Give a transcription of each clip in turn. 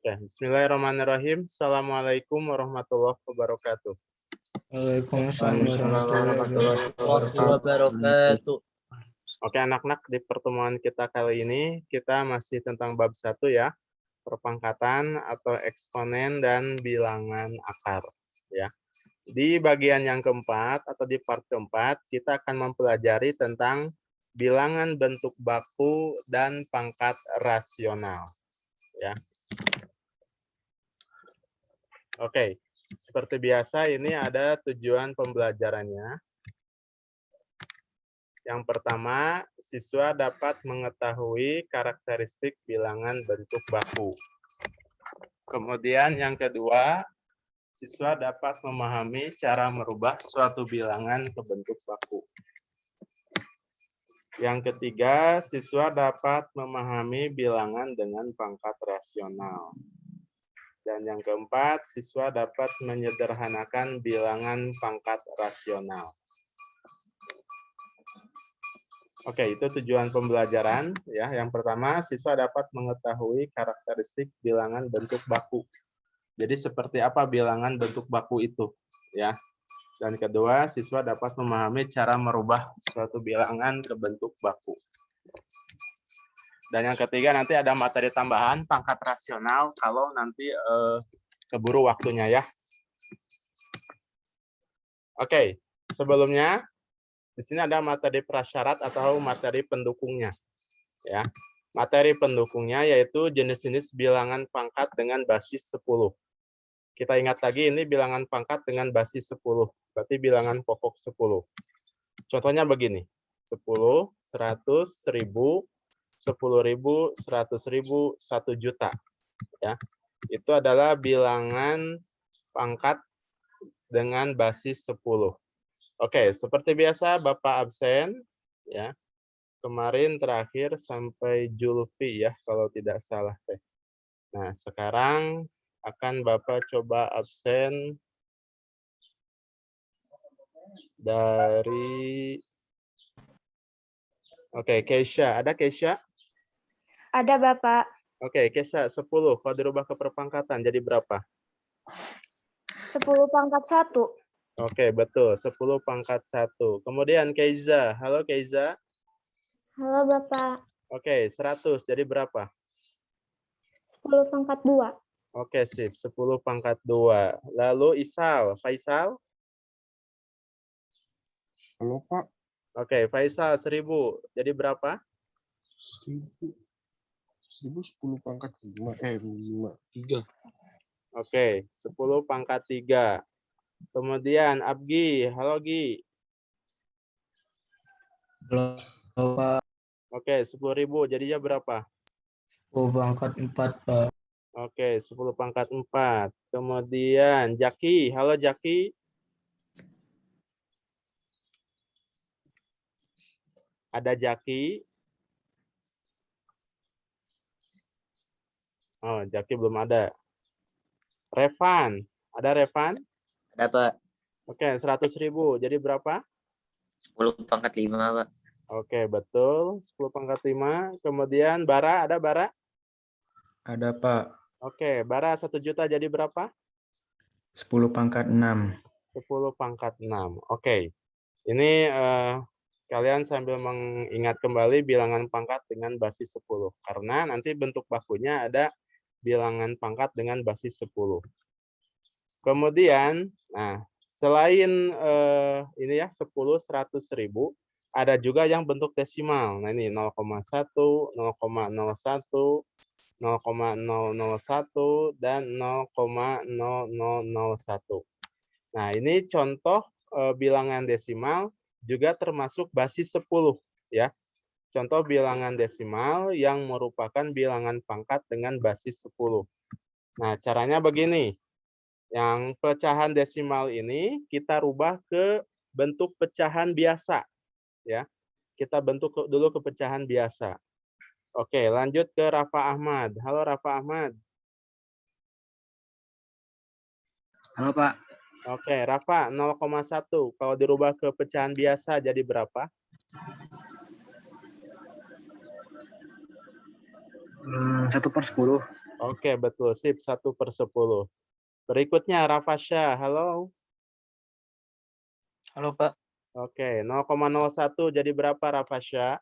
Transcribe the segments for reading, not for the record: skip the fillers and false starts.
Oke, bismillahirrahmanirrahim. Assalamualaikum warahmatullahi wabarakatuh. Waalaikumsalam warahmatullahi wabarakatuh. Oke, anak-anak, di pertemuan kita kali ini kita masih tentang bab 1 ya, perpangkatan atau eksponen dan bilangan akar ya. Di bagian yang keempat atau di part keempat kita akan mempelajari tentang bilangan bentuk baku dan pangkat rasional ya. Oke, seperti biasa ini ada tujuan pembelajarannya. Yang pertama, siswa dapat mengetahui karakteristik bilangan bentuk baku. Kemudian yang kedua, siswa dapat memahami cara merubah suatu bilangan ke bentuk baku. Yang ketiga, siswa dapat memahami bilangan dengan pangkat rasional. Dan yang keempat, siswa dapat menyederhanakan bilangan pangkat rasional. Oke, itu tujuan pembelajaran ya. Yang pertama, siswa dapat mengetahui karakteristik bilangan bentuk baku. Jadi seperti apa bilangan bentuk baku itu ya. Dan kedua, siswa dapat memahami cara merubah suatu bilangan ke bentuk baku. Dan yang ketiga nanti ada materi tambahan pangkat rasional kalau nanti keburu waktunya ya. Oke, sebelumnya di sini ada materi prasyarat atau materi pendukungnya. Ya. Materi pendukungnya yaitu jenis-jenis bilangan pangkat dengan basis 10. Kita ingat lagi ini bilangan pangkat dengan basis 10. Berarti bilangan pokok 10. Contohnya begini. 10, 100, 1000, 10.000, 100.000, 1 juta. Ya. Itu adalah bilangan pangkat dengan basis 10. Oke, seperti biasa Bapak absen ya. Kemarin terakhir sampai Julfi ya kalau tidak salah teh. Nah, sekarang akan Bapak coba absen dari Keisha. Ada Keisha? Ada Bapak. Oke, Keisha 10 kalau dirubah ke perpangkatan jadi berapa? 10 pangkat 1. Oke, betul. 10 pangkat 1. Kemudian Keiza. Halo Keiza. Halo Bapak. Oke, 100 jadi berapa? 10 pangkat 2. Oke, sip. 10 pangkat 2. Lalu Isal. Faisal? Halo Pak. Oke, Faisal 1000. Jadi berapa? 1000. 1010 pangkat 5. 3. Oke, 10 pangkat 3. Kemudian Abgi. Halo Gi. Halo Pak. Oke, 10.000 jadinya berapa? 10 pangkat 4 Pak. Oke, 10 pangkat 4. Kemudian Jaki. Halo Jaki. Ada Jaki. Oh, Jaki belum ada. Revan. Ada Revan? Ada Pak. Oke, 100.000. Jadi berapa? 10 pangkat 5 Pak. Oke, betul. 10 pangkat 5. Kemudian Bara. Ada Bara? Ada Pak. Oke, Bara 1 juta jadi berapa? 10 pangkat 6. 10 pangkat 6. Oke. Ini kalian sambil mengingat kembali bilangan pangkat dengan basis 10. Karena nanti bentuk bakunya ada bilangan pangkat dengan basis 10. Kemudian, nah, selain ini ya 10, 100.000, ada juga yang bentuk desimal. Nah, ini 0,1, 0,01, 0,001, dan 0,0001. Nah, ini contoh bilangan desimal juga termasuk basis 10 ya. Contoh bilangan desimal yang merupakan bilangan pangkat dengan basis 10. Nah, caranya begini. Yang pecahan desimal ini kita rubah ke bentuk pecahan biasa ya. Kita bentuk dulu ke pecahan biasa. Oke, lanjut ke Rafa Ahmad. Halo Rafa Ahmad. Halo Pak. Oke, Rafa 0,1 kalau dirubah ke pecahan biasa jadi berapa? 1/10. Oke, betul. Sip, 1/10. Berikutnya, Rafasya. Halo. Halo Pak, Oke, 0,01 jadi berapa, Rafasya?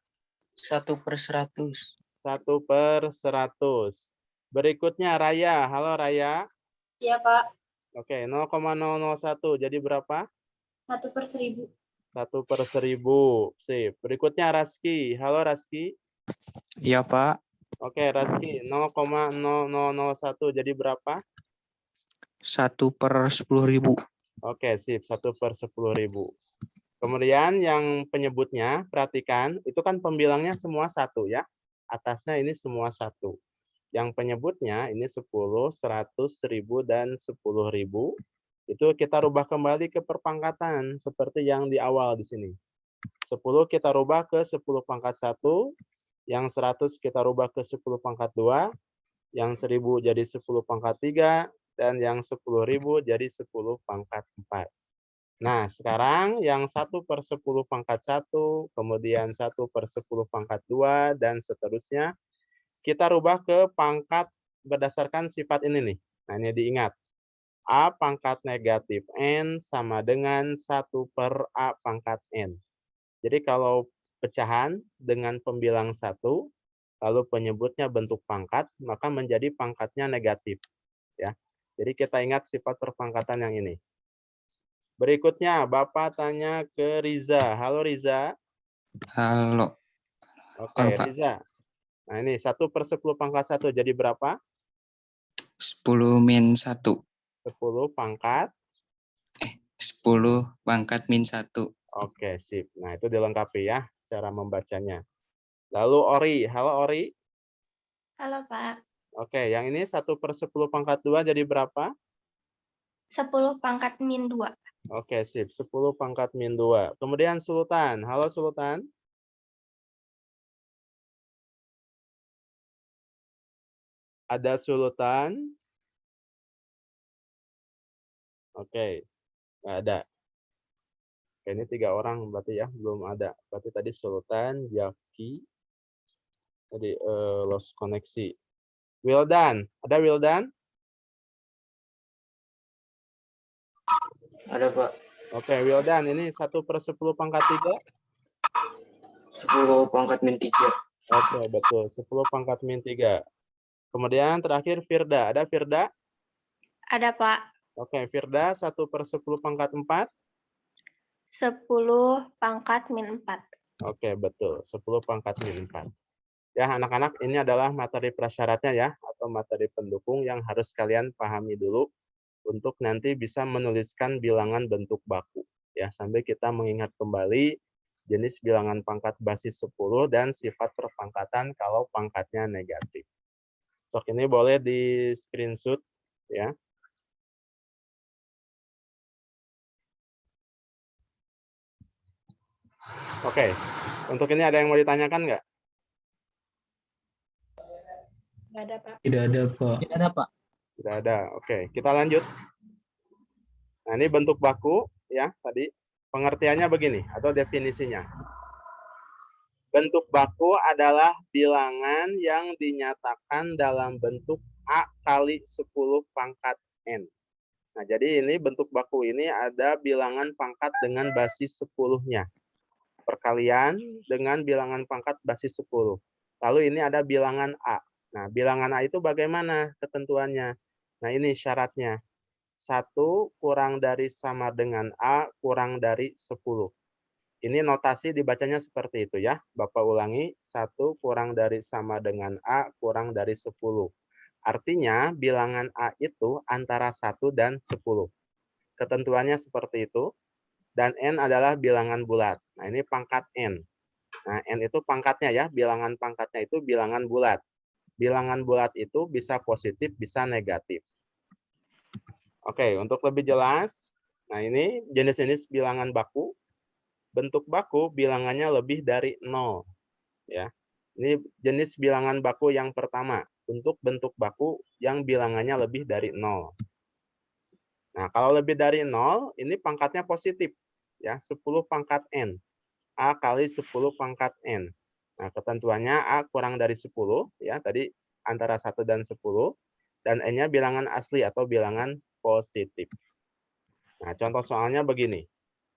1/100. 1/100. Berikutnya, Raya. Halo, Raya. Iya, Pak. Oke, 0,001 jadi berapa? 1/1000. 1/1000. Sip. Berikutnya, Raski. Halo, Raski. Iya, Pak. Oke, Raski. 0,0001 jadi berapa? 1/10.000. Oke, sip. 1/10.000. Kemudian yang penyebutnya, perhatikan, itu kan pembilangnya semua 1 ya. Atasnya ini semua 1. Yang penyebutnya ini 10, 100, 1000, dan 10.000. Itu kita rubah kembali ke perpangkatan seperti yang di awal di sini. 10 kita rubah ke 10 pangkat 1, yang 100 kita rubah ke 10 pangkat 2, yang 1000 jadi 10 pangkat 3, dan yang 10.000 jadi 10 pangkat 4. Nah, sekarang yang 1/10 pangkat 1, kemudian 1/10 pangkat 2, dan seterusnya, kita rubah ke pangkat berdasarkan sifat ini nih. Nah, ini diingat. A pangkat negatif N sama dengan 1/A pangkat N. Jadi kalau pecahan dengan pembilang 1, lalu penyebutnya bentuk pangkat, maka menjadi pangkatnya negatif. Ya. Jadi kita ingat sifat perpangkatan yang ini. Berikutnya, Bapak tanya ke Riza. Halo Riza. Halo. Oke, Halo, Pak. Riza. Nah ini 1/10 pangkat 1 jadi berapa? 10 min 1. 10 pangkat. 10 pangkat min 1. Oke, sip. Nah itu dilengkapi ya cara membacanya. Lalu Ori. Halo Ori. Halo, Pak. Oke, yang ini 1/10 pangkat 2 jadi berapa? 10 pangkat min 2. Oke, sip. 10 pangkat min 2. Kemudian Sultan. Halo Sultan. Ada Sultan? Oke, nggak ada. Oke, ini 3 orang berarti ya, belum ada. Berarti tadi Sultan, Yaki, tadi lost koneksi. Wildan, ada Wildan? Ada Pak. Oke, Wildan, ini 1/10 pangkat 3? 10 pangkat min 3. Oke, betul. 10 pangkat min 3. Kemudian terakhir Firda. Ada Firda? Ada, Pak. Oke, Firda 1/10 pangkat 4? 10 pangkat min 4. Oke, betul. 10 pangkat min 4. Ya, anak-anak, ini adalah materi prasyaratnya ya, atau materi pendukung yang harus kalian pahami dulu untuk nanti bisa menuliskan bilangan bentuk baku. Ya, sampai kita mengingat kembali jenis bilangan pangkat basis 10 dan sifat perpangkatan kalau pangkatnya negatif. Sok ini boleh di screenshot ya. Oke, untuk ini ada yang mau ditanyakan nggak? Nggak ada, Pak. Tidak ada Pak. Tidak ada Pak. Tidak ada. Oke, kita lanjut. Nah, ini bentuk baku ya tadi. Pengertiannya begini atau definisinya. Bentuk baku adalah bilangan yang dinyatakan dalam bentuk A kali 10 pangkat N. Nah, jadi ini bentuk baku ini ada bilangan pangkat dengan basis 10-nya. Perkalian dengan bilangan pangkat basis 10. Lalu ini ada bilangan A. Nah, bilangan A itu bagaimana ketentuannya? Nah, ini syaratnya. 1 kurang dari sama dengan A kurang dari 10. Ini notasi dibacanya seperti itu ya. Bapak ulangi, 1 kurang dari sama dengan A kurang dari 10. Artinya bilangan A itu antara 1 dan 10. Ketentuannya seperti itu. Dan N adalah bilangan bulat. Nah ini pangkat N. Nah N itu pangkatnya ya, bilangan pangkatnya itu bilangan bulat. Bilangan bulat itu bisa positif, bisa negatif. Oke, untuk lebih jelas, nah ini jenis-jenis bilangan baku. Bentuk baku bilangannya lebih dari 0 ya. Ini jenis bilangan baku yang pertama, untuk bentuk baku yang bilangannya lebih dari 0. Nah, kalau lebih dari 0 ini pangkatnya positif ya, 10 pangkat N. A kali 10 pangkat N. Nah, ketentuannya A kurang dari 10 ya, tadi antara 1 dan 10. dan N-nya bilangan asli atau bilangan positif. Nah, contoh soalnya begini.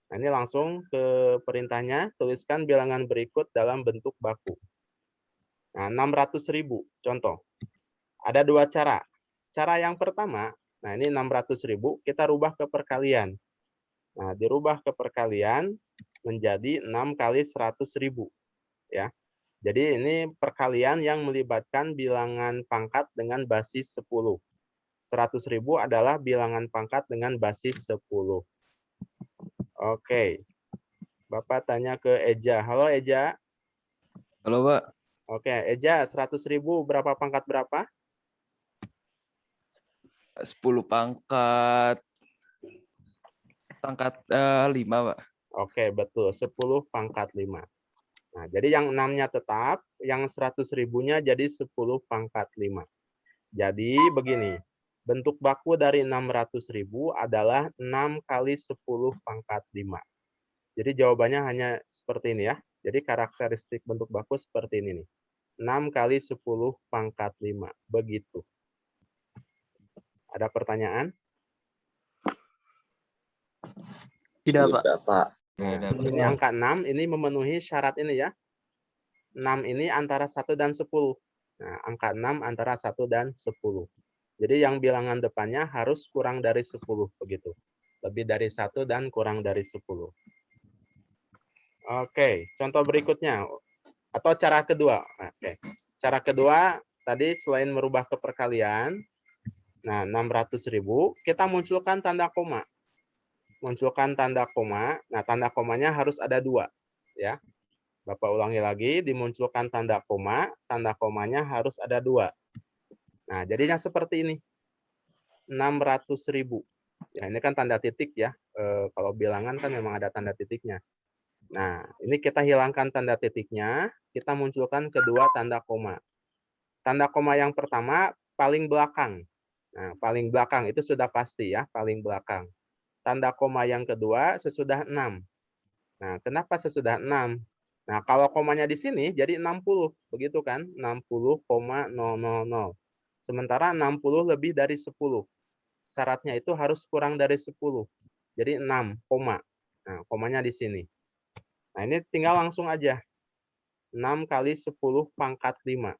Nah, ini langsung ke perintahnya, tuliskan bilangan berikut dalam bentuk baku. Nah, 600.000, contoh. Ada dua cara. Cara yang pertama, nah ini 600.000, kita rubah ke perkalian. Nah, dirubah ke perkalian menjadi 6 kali 100.000. Ya. Jadi ini perkalian yang melibatkan bilangan pangkat dengan basis 10. 100.000 adalah bilangan pangkat dengan basis 10. Oke. Bapak tanya ke Eja. Halo Eja. Halo, Pak. Oke, Eja, 100.000 berapa pangkat berapa? 10 pangkat 5, Pak. Oke, betul. 10 pangkat 5. Nah, jadi yang 6-nya tetap, yang 100.000-nya jadi 10 pangkat 5. Jadi begini, bentuk baku dari 600.000 adalah 6 kali 10 pangkat 5. Jadi jawabannya hanya seperti ini ya. Jadi karakteristik bentuk baku seperti ini nih. 6 kali 10 pangkat 5. Begitu. Ada pertanyaan? Tidak, Pak. Nah, ini angka 6, ini memenuhi syarat ini ya. 6 ini antara 1 dan 10. Nah, angka 6 antara 1 dan 10. Jadi yang bilangan depannya harus kurang dari 10 begitu. Lebih dari 1 dan kurang dari 10. Oke, contoh berikutnya atau cara kedua. Oke. Cara kedua tadi selain merubah ke perkalian, nah 600.000 kita munculkan tanda koma. Munculkan tanda koma. Nah, tanda komanya harus ada 2, ya. Bapak ulangi lagi, dimunculkan tanda komanya harus ada 2. Nah, jadinya seperti ini. 600.000. Ya, ini kan tanda titik ya. Kalau bilangan kan memang ada tanda titiknya. Nah, ini kita hilangkan tanda titiknya, kita munculkan kedua tanda koma. Tanda koma yang pertama paling belakang. Nah, paling belakang itu sudah pasti ya, paling belakang. Tanda koma yang kedua sesudah 6. Nah, kenapa sesudah 6? Nah, kalau komanya di sini jadi 60, begitu kan? 60,000. Sementara 60 lebih dari 10. Syaratnya itu harus kurang dari 10. Jadi 6, koma. Nah, komanya di sini. Nah, ini tinggal langsung aja. 6 kali 10 pangkat 5.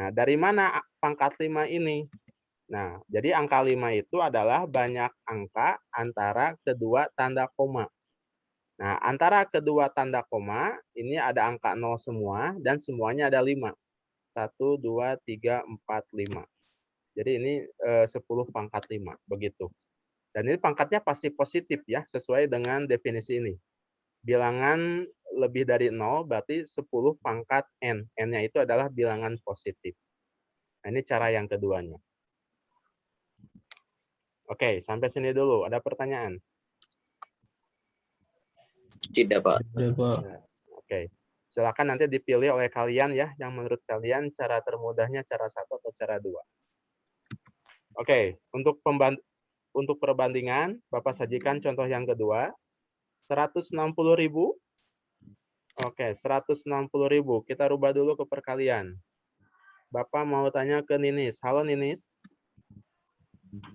Nah, dari mana pangkat 5 ini? Nah, jadi angka 5 itu adalah banyak angka antara kedua tanda koma. Nah, antara kedua tanda koma, ini ada angka 0 semua, dan semuanya ada 5. 1, 2, 3, 4, 5. Jadi ini 10 pangkat 5, begitu. Dan ini pangkatnya pasti positif ya, sesuai dengan definisi ini. Bilangan lebih dari 0 berarti 10 pangkat N. N-nya itu adalah bilangan positif. Nah, ini cara yang keduanya. Oke, sampai sini dulu. Ada pertanyaan? Tidak, Pak. Oke. Silakan nanti dipilih oleh kalian ya, yang menurut kalian cara termudahnya cara 1 atau cara 2. Oke, untuk perbandingan, Bapak sajikan contoh yang kedua. 160.000. Oke, 160.000. Kita rubah dulu ke perkalian. Bapak mau tanya ke Ninis. Halo Ninis.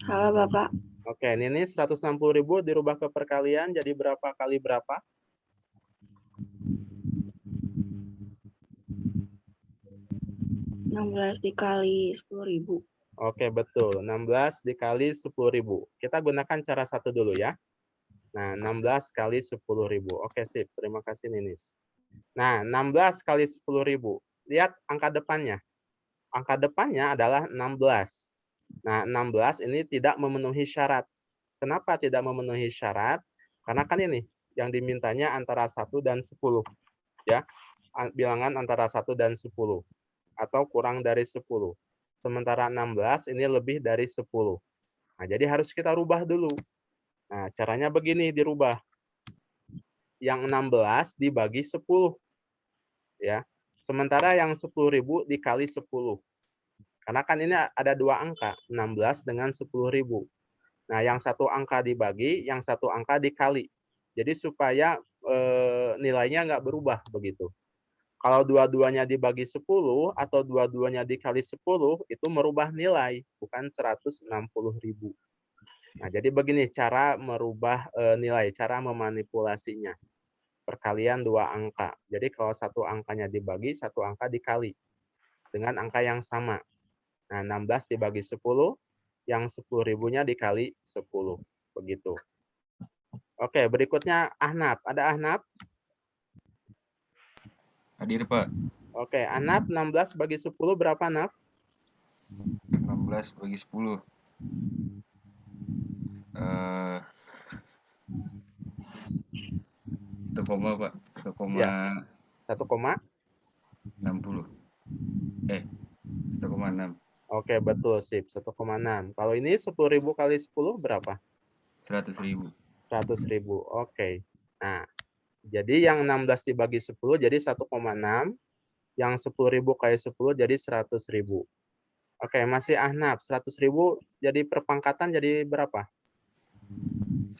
Halo Bapak. Oke, Ninis 160.000 dirubah ke perkalian jadi berapa kali berapa? 16 dikali 10.000. Oke, betul. 16 dikali 10.000. Kita gunakan cara 1 dulu ya. Nah, 16 kali 10.000. Oke, sip. Terima kasih, Ninis. Nah, 16 kali 10.000. Lihat angka depannya. Angka depannya adalah 16. Nah, 16 ini tidak memenuhi syarat. Kenapa tidak memenuhi syarat? Karena kan ini, yang dimintanya antara 1 dan 10. Ya, bilangan antara 1 dan 10. Atau kurang dari 10. Sementara 16 ini lebih dari 10. Nah, jadi harus kita rubah dulu. Nah, caranya begini dirubah. Yang 16 dibagi 10. Ya. Sementara yang 10.000 dikali 10. Karena kan ini ada 2 angka, 16 dengan 10.000. Nah, yang satu angka dibagi, yang satu angka dikali. Jadi supaya nilainya nggak berubah begitu. Kalau dua-duanya dibagi 10 atau dua-duanya dikali 10 itu merubah nilai, bukan 160.000. Nah, jadi begini cara merubah nilai, cara memanipulasinya. Perkalian dua angka. Jadi kalau satu angkanya dibagi, satu angka dikali dengan angka yang sama. Nah, 16 dibagi 10, yang 10.000-nya dikali 10. Begitu. Oke, berikutnya Ahnaf. Ada Ahnaf? Hadir, Pak. Oke, Ahnaf 16 bagi 10 berapa, Ahnaf? 16 bagi 10. 1 koma, Pak. 1,60. Ya. 1,60. 1,6. Oke, betul, sip. 1,6. Kalau ini 10.000 kali 10 berapa? 100.000. 100.000. Oke. Nah, jadi yang 16 dibagi 10 jadi 1,6. Yang 10.000 kali 10 jadi 100.000. Oke, masih Ahnaf. 100.000 jadi perpangkatan jadi berapa?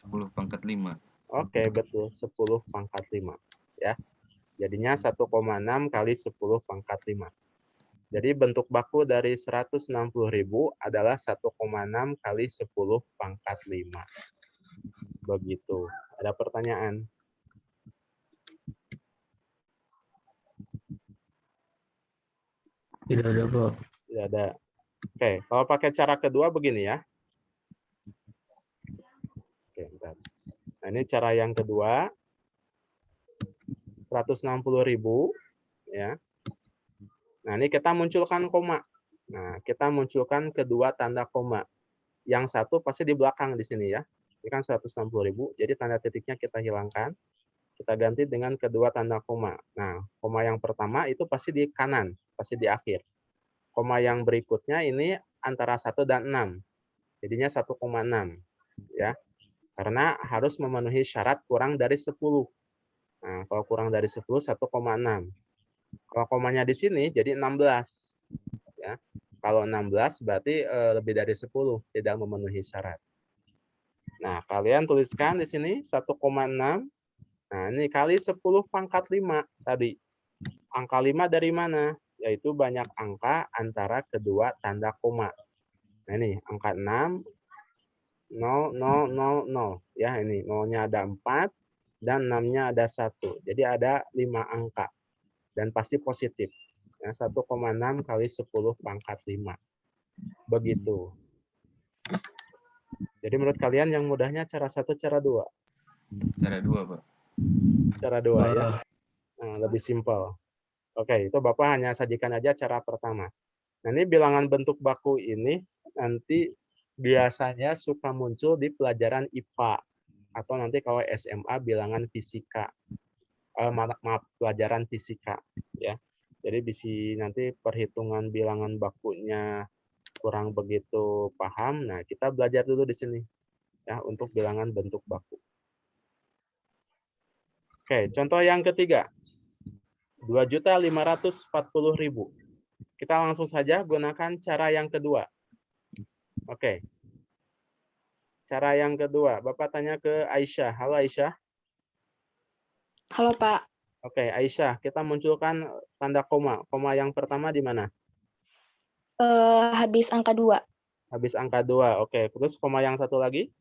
10 pangkat 5. Oke, betul. 10 pangkat 5. Ya. Jadinya 1,6 kali 10 pangkat 5. Jadi bentuk baku dari 160.000 adalah 1,6 kali 10 pangkat 5. Begitu. Ada pertanyaan? Tidak ada, Pak. Tidak ada. Oke, kalau pakai cara kedua begini ya. Oke, bentar. Nah, ini cara yang kedua. 160.000 ya. Nah, ini kita munculkan koma. Nah, kita munculkan kedua tanda koma. Yang satu pasti di belakang di sini ya. Ini kan 160.000, jadi tanda titiknya kita hilangkan. Kita ganti dengan kedua tanda koma. Nah, koma yang pertama itu pasti di kanan, pasti di akhir. Koma yang berikutnya ini antara 1 dan 6. Jadinya 1,6 ya. Karena harus memenuhi syarat kurang dari 10. Nah, kalau kurang dari 10 1,6. Kalau komanya di sini jadi 16 ya. Kalau 16 berarti lebih dari 10, tidak memenuhi syarat. Nah, kalian tuliskan di sini 1,6. Nah, ini kali 10 pangkat 5 tadi. Angka 5 dari mana? Yaitu banyak angka antara kedua tanda koma. Nah, ini angka 6, 0, 0, 0, 0. Ya, ini 0-nya ada 4 dan 6-nya ada 1. Jadi ada 5 angka. Dan pasti positif. Ya, 1,6 kali 10 pangkat 5. Begitu. Jadi menurut kalian yang mudahnya cara 1, cara 2? Cara 2, Pak. Cara 2 ya. Nah, lebih simpel. Oke, itu Bapak hanya sajikan aja cara pertama. Nah, ini bilangan bentuk baku ini nanti biasanya suka muncul di pelajaran IPA. Atau nanti kalau SMA bilangan fisika. Maaf, pelajaran fisika. Ya. Jadi bisa nanti perhitungan bilangan bakunya kurang begitu paham. Nah, kita belajar dulu di sini ya untuk bilangan bentuk baku. Oke, contoh yang ketiga. 2.540.000. Kita langsung saja gunakan cara yang kedua. Oke. Cara yang kedua, Bapak tanya ke Aisyah. Halo Aisyah. Halo, Pak. Oke, Aisyah, kita munculkan tanda koma. Koma yang pertama di mana? Habis angka 2. Habis angka 2. Oke, terus koma yang satu lagi?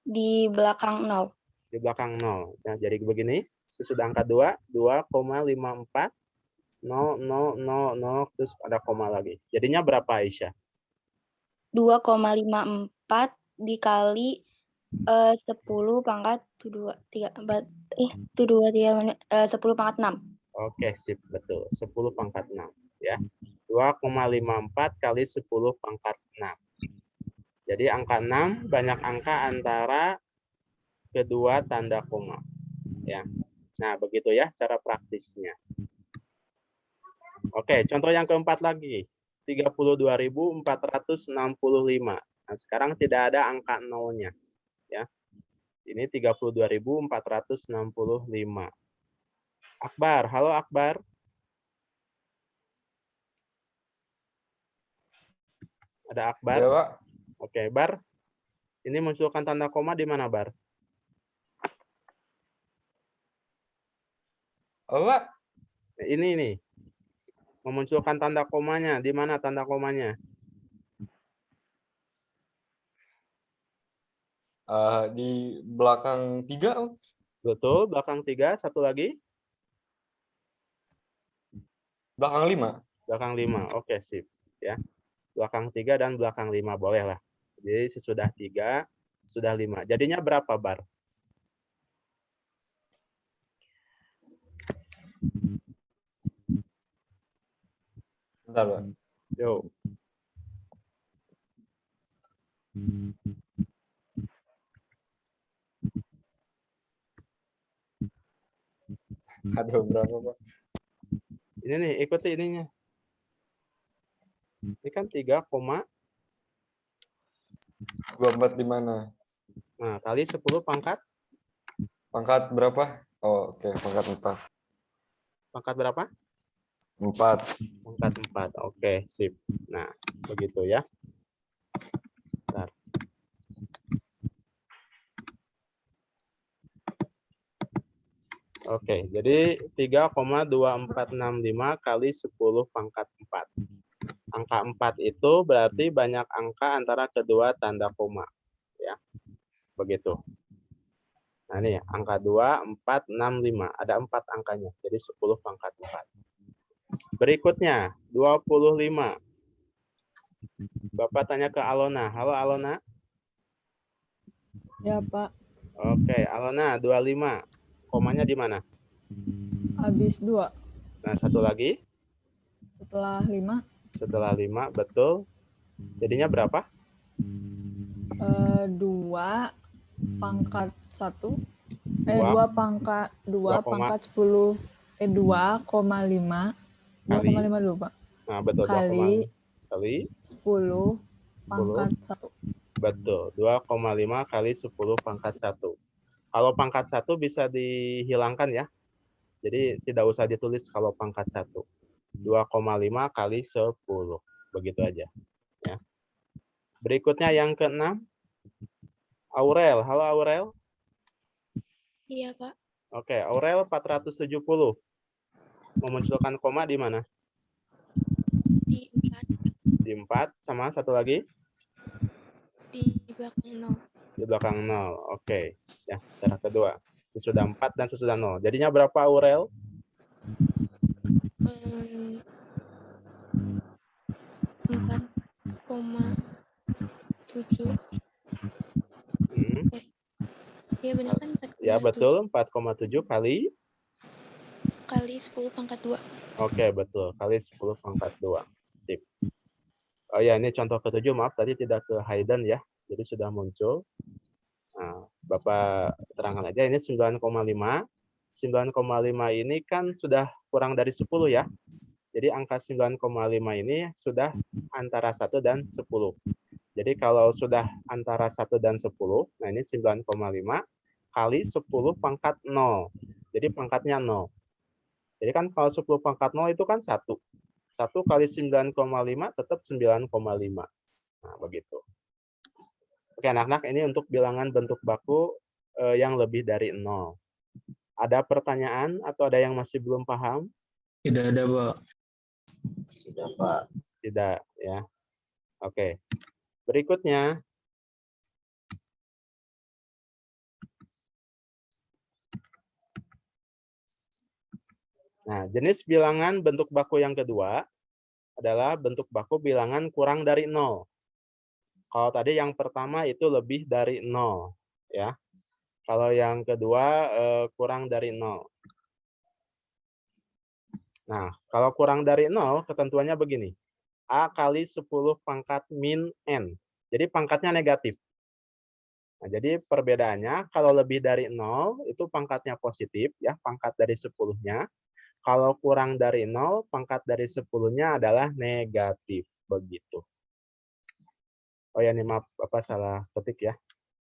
Di belakang 0. Di belakang 0. Nah, jadi begini, sesudah angka 2, 2,54, 0, 0, 0, 0, terus ada koma lagi. Jadinya berapa, Aisyah? 2,54 dikali 10 pangkat 10 pangkat 6. Oke, sip, betul. 10 pangkat 6. Ya. 2,54 kali 10 pangkat 6. Jadi angka 6 banyak angka antara kedua tanda koma. Ya. Nah, begitu ya cara praktisnya. Oke, contoh yang keempat lagi. 32.465. Nah, sekarang tidak ada angka nolnya. Ya. Ini 32.465. Akbar, halo Akbar. Ada Akbar? Ya, Pak. Oke, Bar. Ini munculkan tanda koma di mana, Bar? Apa, Pak? Ini nih. Memunculkan tanda komanya. Di mana tanda komanya? Di belakang 3. Betul, belakang 3. Satu lagi. Belakang 5. Belakang 5. Oke, sip. Ya. Belakang 3 dan belakang 5. Boleh lah. Jadi sesudah 3, sudah 5. Jadinya berapa bar? Bentar, Pak. Yo. Ada berapa, Pak? Ini nih, ikuti ininya. Ini kan 3, 24 di mana? nah, kali 10 pangkat. Pangkat berapa? Oh, oke, pangkat 4. Pangkat berapa? 4. Pangkat 4. Oke, sip. Nah, begitu ya. Bentar. Oke, jadi 3,2465 kali 10 pangkat 4. Angka 4 itu berarti banyak angka antara kedua tanda koma. Ya, begitu. Nah, ini angka 2, 4, 6, 5. Ada 4 angkanya, jadi 10 pangkat 4. Berikutnya, 25. Bapak tanya ke Alona. Halo, Alona. Ya, Pak. Oke, Alona, 25. Komanya di mana? Habis 2. Nah, satu lagi. Setelah 5. Setelah 5, betul. Jadinya berapa? 2 pangkat 1. 2 pangkat 10. 2,5. 2,5 dulu, Pak. Nah, betul. Kali 10 pangkat 1. Betul. 2,5 kali 10 pangkat 1. Kalau pangkat 1 bisa dihilangkan ya. Jadi tidak usah ditulis kalau pangkat 1. 2,5 kali 10. Begitu aja. Ya. Berikutnya yang ke-6. Aurel. Halo, Aurel. Iya, Pak. Oke, Aurel 470. Memunculkan koma di mana? Di 4. Di 4 sama satu lagi? Di belakang 0. Di belakang 0. Oke. Ya, cara kedua. Sesudah 4 dan sesudah 0. Jadinya berapa, Aurel? 4,7. Iya, benar kan? 4,7. Ya, betul. 4,7 kali? Kali 10 pangkat 2. Oke, betul. Kali 10 pangkat 2. Sip. Oh ya, ini contoh ke-7. Maaf, tadi tidak ke Hayden ya. Jadi sudah muncul. Nah, Bapak terangkan aja. Ini 9,5. 9,5 ini kan sudah kurang dari 10 ya. Jadi angka 9,5 ini sudah antara 1 dan 10. Jadi kalau sudah antara 1 dan 10, nah ini 9,5 kali 10 pangkat 0. Jadi pangkatnya 0. Jadi kan kalau 10 pangkat 0 itu kan 1. 1 kali 9,5 tetap 9,5. Nah, begitu. Oke, anak-anak, ini untuk bilangan bentuk baku yang lebih dari 0. Ada pertanyaan atau ada yang masih belum paham? Tidak ada, Pak. Tidak, Pak. Tidak, ya. Oke. Berikutnya. Nah, jenis bilangan bentuk baku yang kedua adalah bentuk baku bilangan kurang dari 0. Kalau tadi yang pertama itu lebih dari 0, ya. Kalau yang kedua kurang dari 0. Nah, kalau kurang dari 0, ketentuannya begini. A kali 10 pangkat min N. Jadi pangkatnya negatif. Nah, jadi perbedaannya, kalau lebih dari 0, itu pangkatnya positif, ya, pangkat dari 10-nya. Kalau kurang dari 0, pangkat dari 10-nya adalah negatif. Begitu. Oh ya, ini maaf, Bapak salah ketik ya.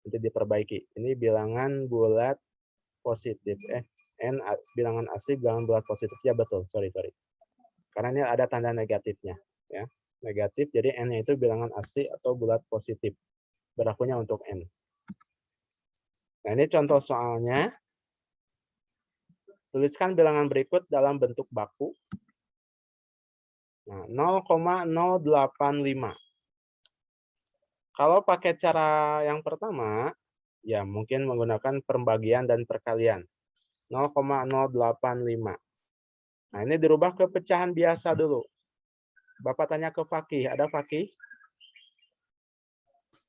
Nanti diperbaiki. Ini bilangan bulat positif. N bilangan asli bilangan bulat positif. Ya betul, sorry. Karena ini ada tanda negatifnya. Ya. Negatif, jadi N-nya itu bilangan asli atau bulat positif. Berlakunya untuk N. Nah, ini contoh soalnya. Tuliskan bilangan berikut dalam bentuk baku. Nah, 0,085. Kalau pakai cara yang pertama, ya mungkin menggunakan pembagian dan perkalian. 0,085. Nah, ini dirubah ke pecahan biasa dulu. Bapak tanya ke Fakih, ada Fakih?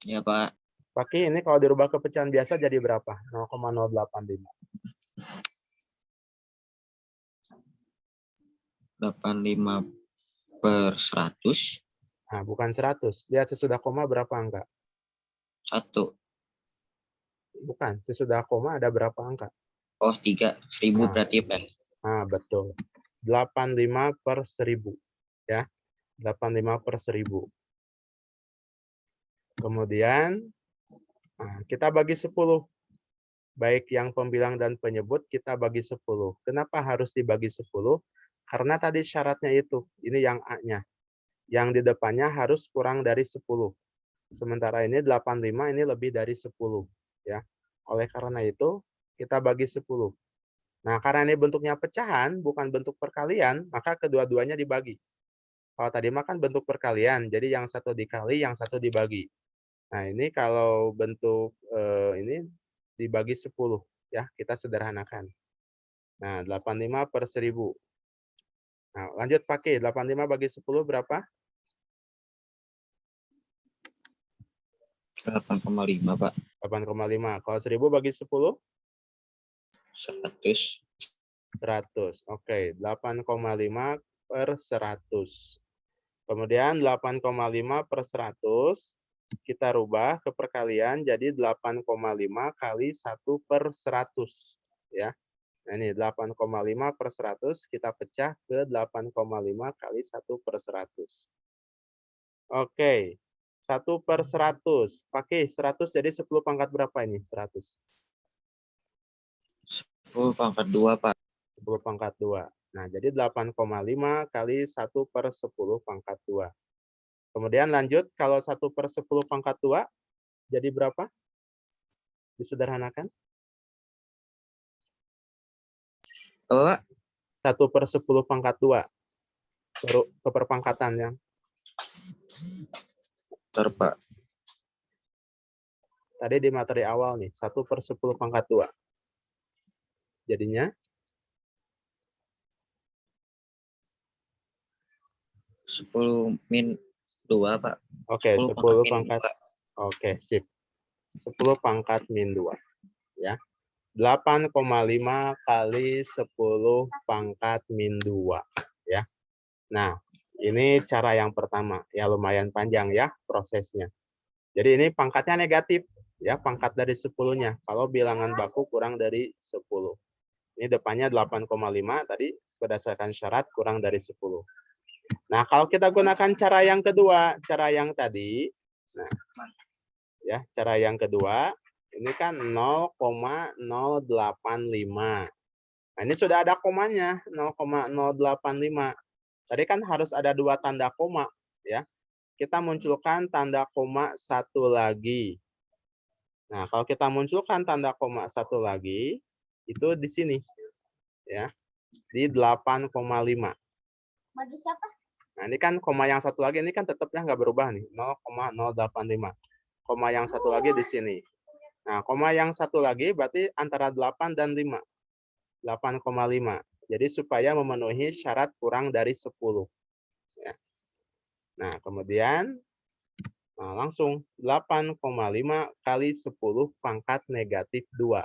Ya, Pak. Fakih, ini kalau dirubah ke pecahan biasa jadi berapa? 0,085. 85 per 100. Nah, bukan 100. Lihat sesudah koma berapa angka? 1. Bukan, sesudah koma ada berapa angka? Oh, 3. 1000 berarti, Pak. Nah, betul. 85 per 1000. Ya, 85 per 1000. Kemudian, nah, kita bagi 10. Baik yang pembilang dan penyebut, kita bagi 10. Kenapa harus dibagi 10? Karena tadi syaratnya itu. Ini yang A-nya. Yang di depannya harus kurang dari 10. Sementara ini 85, ini lebih dari 10. Ya. Oleh karena itu, kita bagi 10. Nah, karena ini bentuknya pecahan, bukan bentuk perkalian, maka kedua-duanya dibagi. Kalau tadi makan bentuk perkalian, jadi yang satu dikali, yang satu dibagi. Nah, ini kalau bentuk ini dibagi 10. Ya, kita sederhanakan. Nah, 85 per 1000. Nah, lanjut pakai 85 bagi 10 berapa? 8,5, Pak. 8,5. Kalau 1000 bagi 10? 100. 100. Oke, 8,5 per 100. Kemudian 8,5 per 100 kita rubah ke perkalian jadi 8,5 kali 1 per 100. Ya. Nah, ini 8,5 per 100 kita pecah ke 8,5 kali 1 per 100. Oke, 1 per 100. Pakai 100 jadi 10 pangkat berapa ini? 100. 10 pangkat 2, Pak. 10 pangkat 2. Nah, jadi 8,5 kali 1 per 10 pangkat 2. Kemudian lanjut, kalau 1 per 10 pangkat 2, jadi berapa? Disederhanakan. Apa, Pak? 1 per 10 pangkat 2. Keperpangkatannya. Bentar, Pak. Tadi di materi awal nih, 1 per 10 pangkat 2. Jadinya? 10 min 2, Pak. Oke, 10 min pangkat. 2. Oke, sip. 10 pangkat min 2. Ya. 8,5 kali 10 pangkat min 2. Ya. Nah, ini cara yang pertama. Ya, lumayan panjang ya prosesnya. Jadi ini pangkatnya negatif. Ya, pangkat dari 10-nya. Kalau bilangan baku kurang dari 10. Ini depannya 8,5 tadi berdasarkan syarat kurang dari 10. Nah, kalau kita gunakan cara yang kedua, cara yang tadi, nah, ya, cara yang kedua, ini kan 0,085. Nah, ini sudah ada komanya, 0,085. Tadi kan harus ada 2 tanda koma, ya. Kita munculkan tanda koma 1 lagi. Nah, kalau kita munculkan tanda koma 1 lagi, itu di sini, ya, di 8,5. Bagi siapa? Nah, ini kan koma yang satu lagi, ini kan tetapnya nggak berubah nih, 0,085. Koma yang satu lagi di sini. Nah, koma yang satu lagi berarti antara 8 dan 5. 8,5. Jadi supaya memenuhi syarat kurang dari 10. Ya. Nah, kemudian langsung 8,5 kali 10 pangkat negatif 2.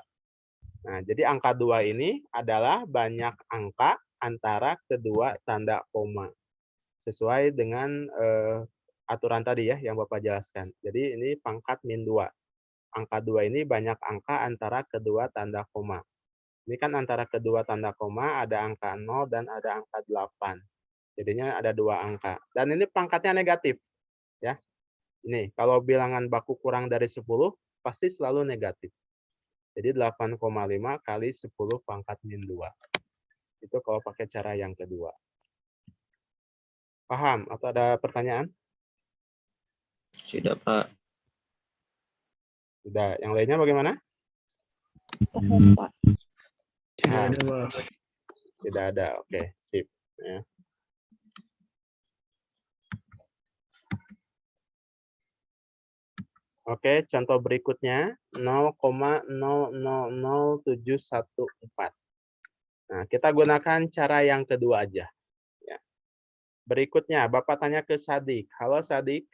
Nah, jadi angka 2 ini adalah banyak angka antara kedua tanda koma. Sesuai dengan aturan tadi ya yang Bapak jelaskan. Jadi ini pangkat min 2. Angka 2 ini banyak angka antara kedua tanda koma. Ini kan antara kedua tanda koma ada angka 0 dan ada angka 8. Jadinya ada 2 angka. Dan ini pangkatnya negatif. Ya. Ini kalau bilangan baku kurang dari 10 pasti selalu negatif. Jadi 8,5 kali 10 pangkat min 2. Itu kalau pakai cara yang kedua. Paham atau ada pertanyaan? Sudah, Pak. Sudah. Yang lainnya bagaimana? Paham, Pak. Tidak ada, Pak. Tidak ada. Oke, sip. Ya. Oke, contoh berikutnya 0,000714. Nah, kita gunakan cara yang kedua aja. Ya. Berikutnya, Bapak tanya ke Sadik. Halo Sadik.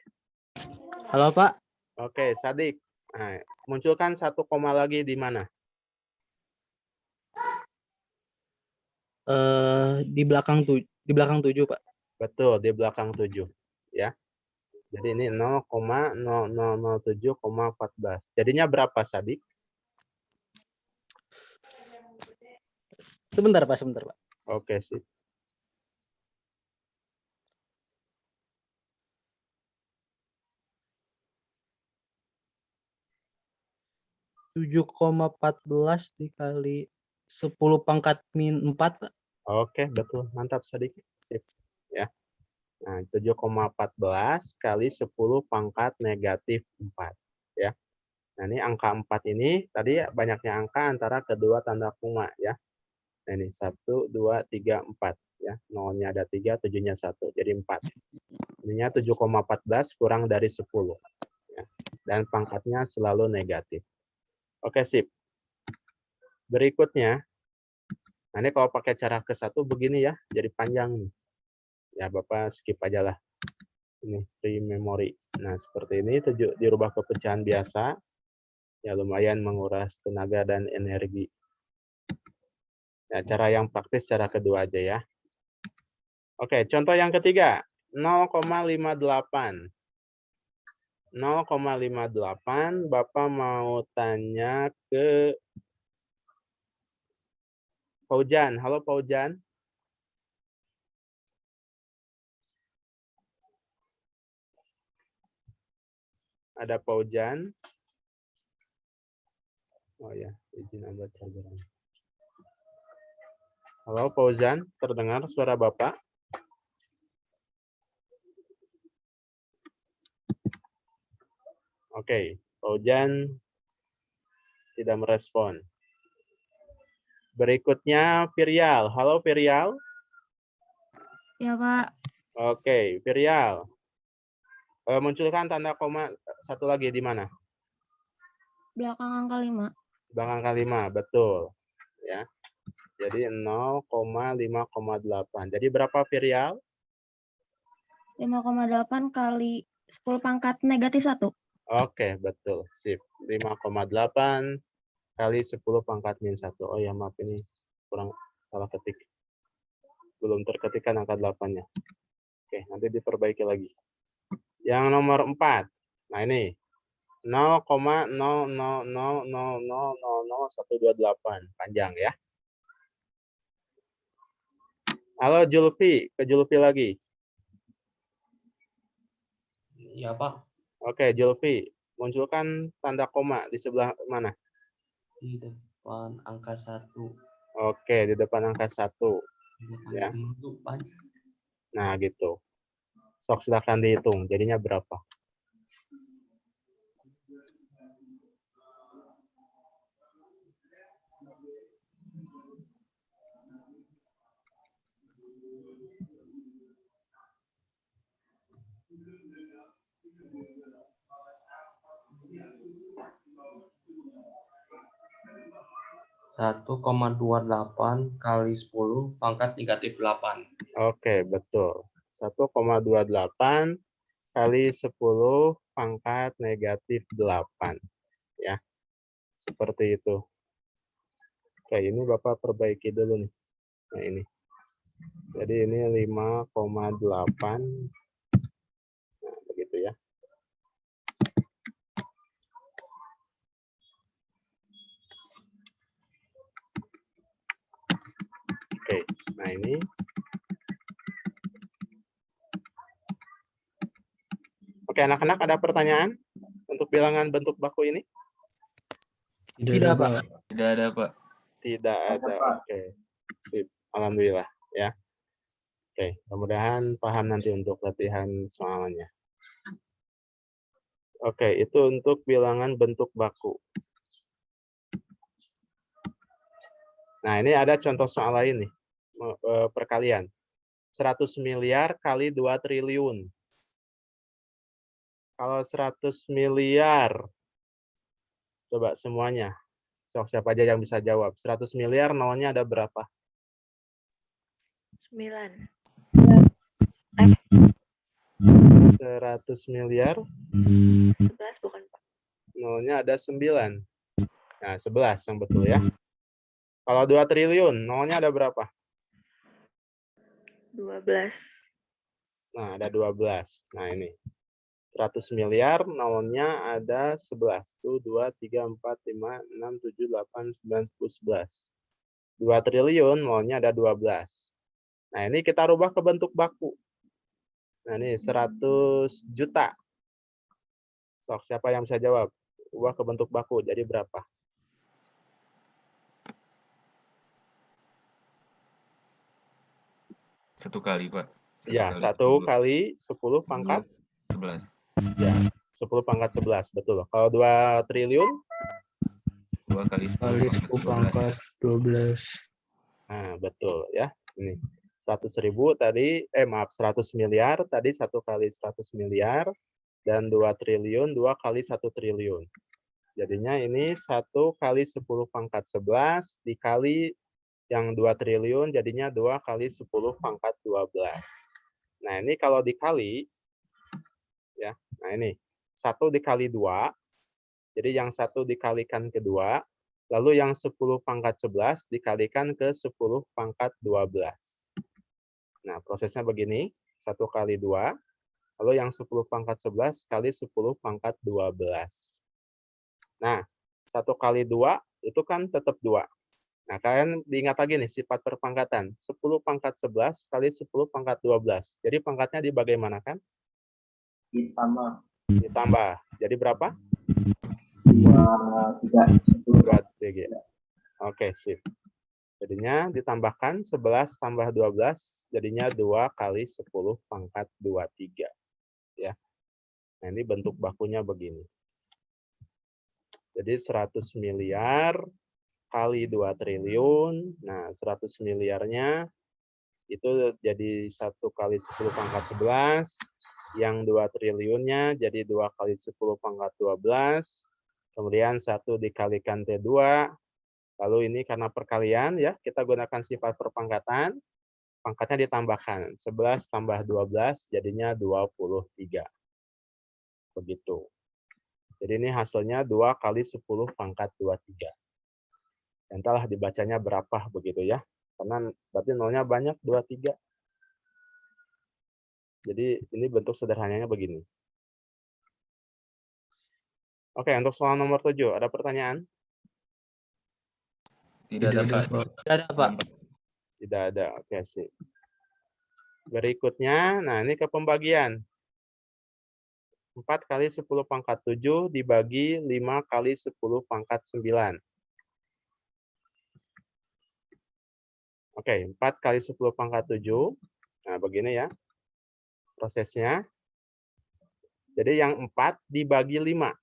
Halo Pak. Oke, Sadik. Nah, munculkan 1 koma lagi di mana? Di belakang 7 Pak. Betul, di belakang 7. Ya. Jadi ini 0,0007,14. Jadinya berapa, Sadik? Sebentar Pak. Oke, sip. 7,14 dikali 10 pangkat min 4 Pak. Oke, betul. Mantap, Sadik. Sip. Ya. Nah, 7,14 kali 10 pangkat negatif 4. Ya. Nah, ini angka 4 ini, tadi banyaknya angka antara kedua tanda koma. Ya. Nah, ini 1, 2, 3, 4. Ya. Nolnya ada 3, 7-nya 1. Jadi 4. Ininya 7,14 kurang dari 10. Ya. Dan pangkatnya selalu negatif. Oke, sip. Berikutnya, nah ini kalau pakai cara ke-1 begini ya, jadi panjang nih. Ya, Bapak skip aja lah. Ini free memory. Nah, seperti ini dirubah ke pecahan biasa. Ya, lumayan menguras tenaga dan energi. Ya, cara yang praktis cara kedua aja ya. Oke, contoh yang ketiga. 0,58. 0,58 Bapak mau tanya ke Paujan. Halo Paujan. Ada Paujan. Oh ya, izin Anda chargeran. Halo Paujan, terdengar suara Bapak? Oke, Paujan tidak merespon. Berikutnya Virial. Halo Virial. Ya Pak. Oke, Virial. Munculkan tanda koma satu lagi di mana? Belakang angka 5. Belakang angka 5, betul. Ya. Jadi 0,5,8. Jadi berapa Virial? 5,8 kali 10 pangkat negatif 1. Oke, betul. Sip. 5,8 kali 10 pangkat min 1. Oh ya, maaf ini kurang salah ketik. Belum terketikkan angka 8-nya. Oke, nanti diperbaiki lagi. Yang nomor 4. Nah, ini 0,000000128. Panjang ya. Halo Julfi, ke Julfi lagi. Ya Pak. Oke, Julfi, munculkan tanda koma di sebelah mana? Di depan angka 1. Oke, di depan angka 1. Ya. Nah, gitu. Sok silakan dihitung, jadinya berapa? Satu 1,28 kali 10 pangkat negatif 8. Oke, betul. 1,28 kali 10 pangkat negatif 8. Ya, seperti itu. Oke, ini Bapak perbaiki dulu nih. Nah, ini. Jadi ini 5,8. Nah, begitu ya. Oke, nah ini. Oke, anak-anak ada pertanyaan untuk bilangan bentuk baku ini? Tidak Pak. Tidak ada, Pak. Tidak ada. Oke. Sip. Alhamdulillah ya. Oke, mudah-mudahan paham nanti untuk latihan soalnya. Oke, itu untuk bilangan bentuk baku. Nah, ini ada contoh soal lain nih. perkalian. 100 miliar kali 2 triliun. Kalau 100 miliar, coba semuanya. Sok, siapa aja yang bisa jawab? 100 miliar nolnya ada berapa? 9. 100 miliar 11 bukan, Pak? nolnya ada 9. Nah, 11 yang betul ya. Kalau 2 triliun, nolnya ada berapa? 12. Nah, ada 12. Nah, ini. 100 miliar, nolnya ada 11. Tuh, 2, 3, 4, 5, 6, 7, 8, 9, 10, 11. 2 triliun, nolnya ada 12. Nah, ini kita rubah ke bentuk baku. Nah, ini 100 juta. Sok, siapa yang bisa jawab? Ubah ke bentuk baku, jadi berapa? Satu kali, Pak. Ya, 1 kali 10 pangkat 11. ya, 10 pangkat 11, betul. Kalau 2 triliun? 2 kali 10 pangkat 12. Nah, betul ya. Ini 100.000 tadi, maaf, 100 miliar, tadi 1 kali 100 miliar, dan 2 triliun, 2 kali 1 triliun. Jadinya ini 1 kali 10 pangkat 11 dikali yang 2 triliun, jadinya 2 kali 10 pangkat 12. Nah, ini kalau dikali, ya, nah ini, 1 dikali 2, jadi yang 1 dikalikan ke 2, lalu yang 10 pangkat 11 dikalikan ke 10 pangkat 12. Nah, prosesnya begini, 1 kali 2, lalu yang 10 pangkat 11 kali 10 pangkat 12. Nah, 1 kali 2 itu kan tetap 2. Nah, kalian diingat lagi nih sifat perpangkatan. 10 pangkat 11 kali 10 pangkat 12. Jadi pangkatnya dibagaimanakan? Ditambah. Jadi berapa? 2, 3. Oke, sip. Jadinya ditambahkan 11 tambah 12, jadinya 2 kali 10 pangkat 23. Ya. Nah, ini bentuk bakunya begini. Jadi 100 miliar kali 2 triliun. Nah, 100 miliarnya itu jadi 1 kali 10 pangkat 11. Yang 2 triliunnya jadi 2 kali 10 pangkat 12. Kemudian 1 dikalikan T2. Lalu ini karena perkalian, ya, kita gunakan sifat perpangkatan. Pangkatnya ditambahkan. 11 tambah 12 jadinya 23. Begitu. Jadi ini hasilnya 2 kali 10 pangkat 23. Entahlah dibacanya berapa begitu ya. Karena berarti nolnya banyak, 23. Jadi ini bentuk sederhananya begini. Oke, untuk soal nomor 7, ada pertanyaan? Tidak ada, Pak. Tidak ada, Pak. Tidak ada, oke sih. Berikutnya, nah ini ke pembagian. 4 kali 10 pangkat 7 dibagi 5 kali 10 pangkat 9. Oke, 4 kali 10 pangkat 7. Nah, begini ya prosesnya. Jadi yang 4 dibagi 5.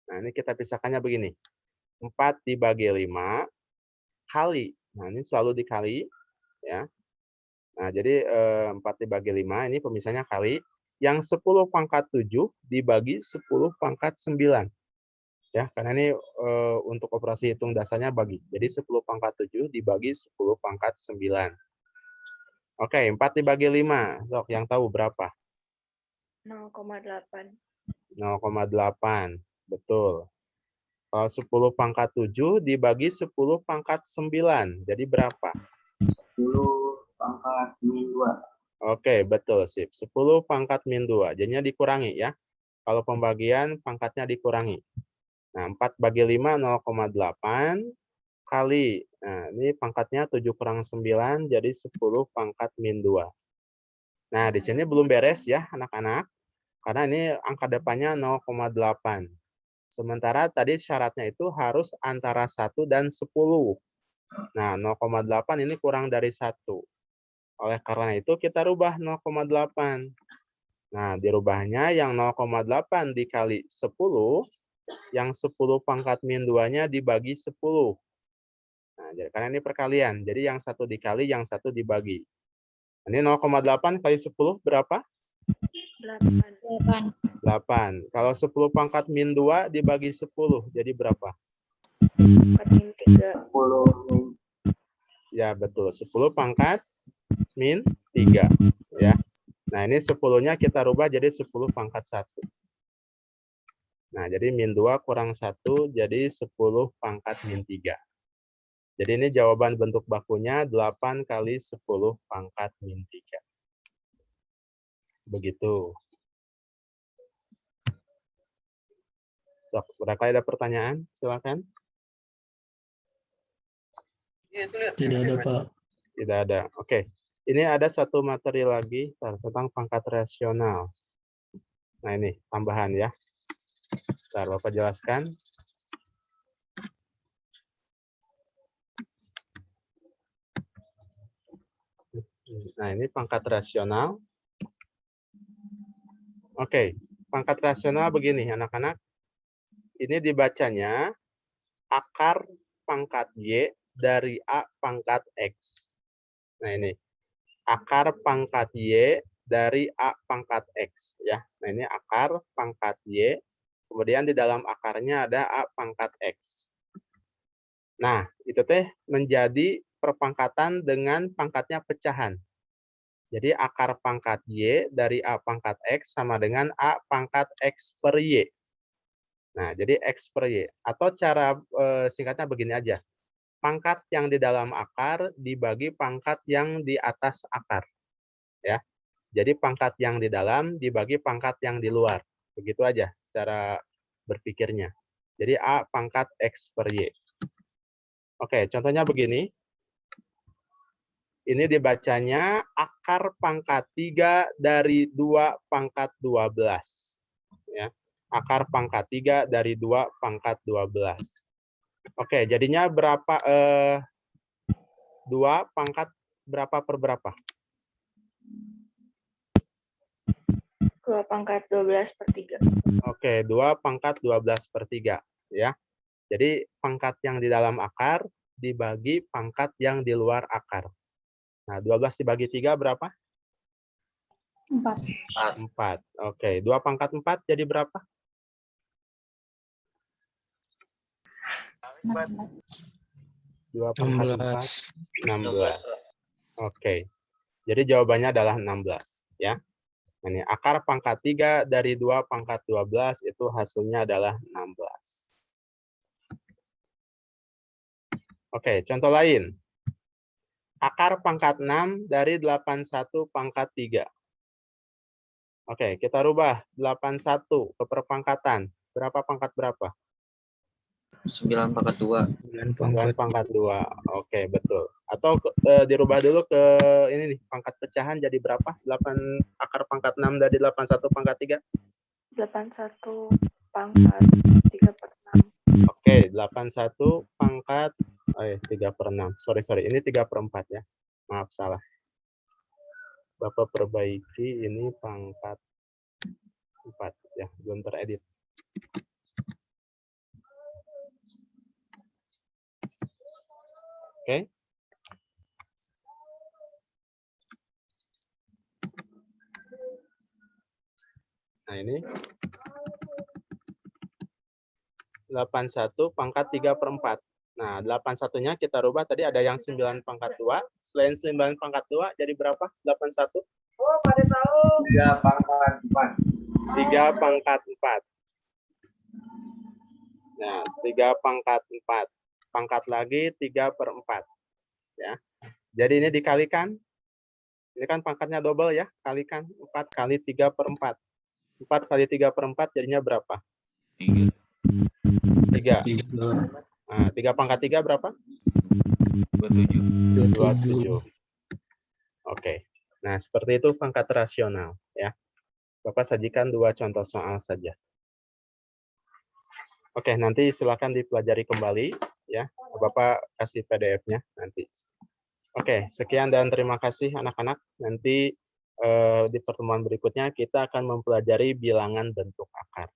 Nah, ini kita pisahkannya begini. 4 dibagi 5 kali. Nah, ini selalu dikali. Ya. Nah, jadi 4 dibagi 5, ini pemisahnya kali. Yang 10 pangkat 7 dibagi 10 pangkat 9. Ya, karena ini untuk operasi hitung dasarnya bagi. Jadi 10 pangkat 7 dibagi 10 pangkat 9. Oke, 4 dibagi 5. Sok, yang tahu berapa? 0,8. 0,8. Betul. Kalau 10 pangkat 7 dibagi 10 pangkat 9. Jadi berapa? 10 pangkat min 2. Oke, betul, sip. 10 pangkat min 2. Jadinya dikurangi ya. Kalau pembagian pangkatnya dikurangi. Nah, 4 bagi 5, 0,8 kali. Nah, ini pangkatnya 7 kurang 9, jadi 10 pangkat min 2. Nah, di sini belum beres ya, anak-anak. Karena ini angka depannya 0,8. Sementara tadi syaratnya itu harus antara 1 dan 10. Nah, 0,8 ini kurang dari 1. Oleh karena itu kita rubah 0,8. Nah, dirubahnya yang 0,8 dikali 10, yang 10 pangkat min 2-nya dibagi 10. Nah, karena ini perkalian, jadi yang satu dikali, yang satu dibagi. Ini 0,8 kali 10 berapa? 8. 8. Kalau 10 pangkat min 2 dibagi 10, jadi berapa? Pangkat min 3. 10 Ya, betul. 10 pangkat min 3. Ya. Nah, ini 10-nya kita rubah jadi 10 pangkat 1. Nah, jadi min 2 kurang 1, jadi 10 pangkat min 3. Jadi ini jawaban bentuk bakunya 8 kali 10 pangkat min 3. Begitu. So, barangkali ada pertanyaan? Silakan. Tidak ada, Pak. Tidak ada. Oke. Ini ada satu materi lagi tentang pangkat rasional. Nah, ini tambahan ya. Bentar, Bapak jelaskan. Nah, ini pangkat rasional. Oke, pangkat rasional begini, anak-anak. Ini dibacanya akar pangkat Y dari A pangkat X. Nah, ini. Akar pangkat Y dari A pangkat X. Ya. Nah, ini akar pangkat Y. Kemudian di dalam akarnya ada A pangkat X. Nah, itu teh menjadi perpangkatan dengan pangkatnya pecahan. Jadi akar pangkat Y dari A pangkat X sama dengan A pangkat X per Y. Nah, jadi X per Y. Atau cara singkatnya begini aja. Pangkat yang di dalam akar dibagi pangkat yang di atas akar. Ya. Jadi pangkat yang di dalam dibagi pangkat yang di luar. Begitu aja cara berpikirnya. Jadi A pangkat X per Y. Oke, contohnya begini. Ini dibacanya akar pangkat 3 dari 2 pangkat 12. Ya. Akar pangkat 3 dari 2 pangkat 12. Oke, jadinya berapa? 2 pangkat berapa per berapa? 2 pangkat 12 per 3. Oke, 2 pangkat 12 per 3. Ya. Jadi pangkat yang di dalam akar dibagi pangkat yang di luar akar. Nah, 12 dibagi 3 berapa? 4. 4. Oke, 2 pangkat 4 jadi berapa? 2 pangkat 4, 16. Oke. Jadi jawabannya adalah 16. Ya. Ini akar pangkat 3 dari 2 pangkat 12 itu hasilnya adalah 16. Oke, contoh lain. Akar pangkat 6 dari 81 pangkat 3. Oke, kita rubah 81 ke perpangkatan. Berapa pangkat berapa? 9 pangkat 2. 9 pangkat 2. Oke, betul. Atau dirubah dulu ke ini nih, pangkat pecahan jadi berapa? 8 akar pangkat 6 dari 81 pangkat 3. 81 pangkat 3 per 6. Oke, 81 pangkat 3 per 6. Sorry. Ini 3 per 4 ya. Maaf, salah. Bapak perbaiki, ini pangkat 4. Ya, belum teredit. Oke. Nah, ini 81 pangkat 3 per 4. Nah, 81-nya kita rubah tadi ada yang 9 pangkat 2. Selain 9 pangkat 2, jadi berapa? 81? Oh, pada tahu. 3 pangkat 4. 3 pangkat 4. Nah, 3 pangkat 4. Pangkat lagi 3 per 4. Ya. Jadi ini dikalikan. Ini kan pangkatnya double ya. Kalikan 4 kali 3 per 4. 4 kali 3 per 4 jadinya berapa? 3. 3. Nah, 3 pangkat 3 berapa? 27. 27. Oke. Nah, seperti itu pangkat rasional. Ya. Bapak sajikan 2 contoh soal saja. Oke, nanti silakan dipelajari kembali. Ya. Bapak kasih PDF-nya nanti. Oke, sekian dan terima kasih anak-anak. Nanti di pertemuan berikutnya kita akan mempelajari bilangan bentuk akar.